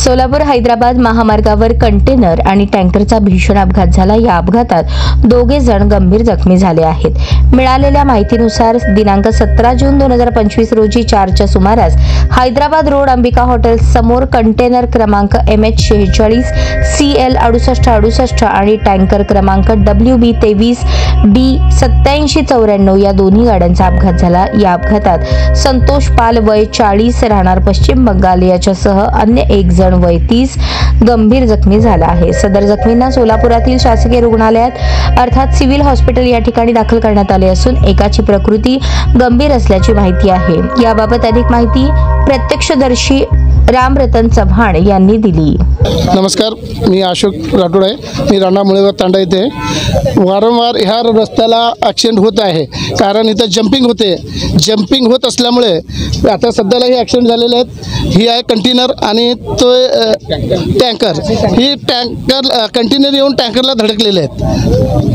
सोलापूर हैदराबाद महामार्गावर कंटेनर आणि टँकरचा भीषण अपघात झाला। या अपघातात दोघे जण गंभीर जखमी झाले आहेत। मिळालेल्या माहितीनुसार दिनांक 17 जून 2025 रोजी 4च्या सुमारास हैदराबाद रोड अंबिका हॉटेल समोर कंटेनर क्रमांक MH46 CL 6868 आणि टँकर क्रमांक WB 23 D 8794 या दोन्ही गाड्यांचा अपघात झाला। या अपघातात संतोष पाल वय 40 राहणार पश्चिम बंगाल याच्यासह अन्य एक जण वय 30 गंभीर जखमी झाला आहे। सदर जखमींना सोलापुरातील शासकीय रुग्णालयात अर्थात सिव्हिल हॉस्पिटल या ठिकाणी दाखल करण्यात आले असून एकाची प्रकृती गंभीर असल्याची माहिती आहे। याबाबत अधिक माहिती प्रत्यक्षदर्शी रामरतन चव्हाण यांनी दिली। नमस्कार, मी अशोक राठोड आहे। मी राणा मुळेगाव तांडा येथे वारंवार ह्या रस्त्याला ॲक्सिडेंट होत आहे, कारण इथं जंपिंग होत असल्यामुळे आता सध्याला हे ॲक्सिडेंट झालेले आहेत। ही आहे कंटेनर आणि तो टँकर, ही टँकर कंटेनर येऊन टँकरला धडकलेले आहेत,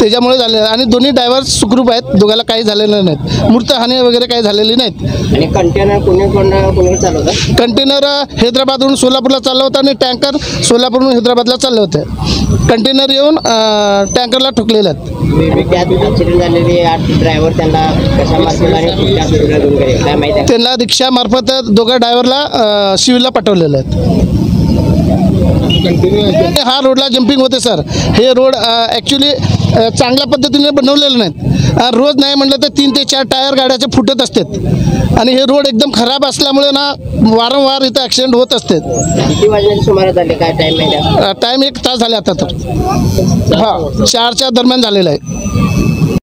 त्याच्यामुळे झाले आणि दोन्ही ड्रायव्हर सुखरूप आहेत, दोघाला काही झालेलं नाहीत, मूर्तहानी वगैरे काही झालेली नाहीत। आणि कंटेनर कोणी चालवतं? कंटेनर हैदराबादहून सोलापूरला चाललं होतं आणि टँकर सोलापूरहून हैदराबादला चाललं होतं। कंटेनर येऊन टँकरला ठोकलेले आहेत। ॲक्सिडेंट झालेली ड्रायव्हर त्यांना कशा मार्फत त्यांना रिक्षा मार्फत दोघा ड्रायव्हरला सिव्हिलला पाठवलेले आहेत। हा रोडला जंपिंग होते सर। हे रोड ॲक्च्युली चांगल्या पद्धतीने बनवलेले नाहीत। रोज नाही म्हटलं तर 3 ते 4 टायर गाड्याचे फुटत असतात आणि हे रोड एकदम खराब असल्यामुळे ना वारंवार इथं ॲक्सिडेंट होत असतात। किती वाजण्याच्या सुमारास झाले? काय टाईम आहे? टाईम 1 तास झाले आता तर। हां, 4च्या दरम्यान झालेला आहे।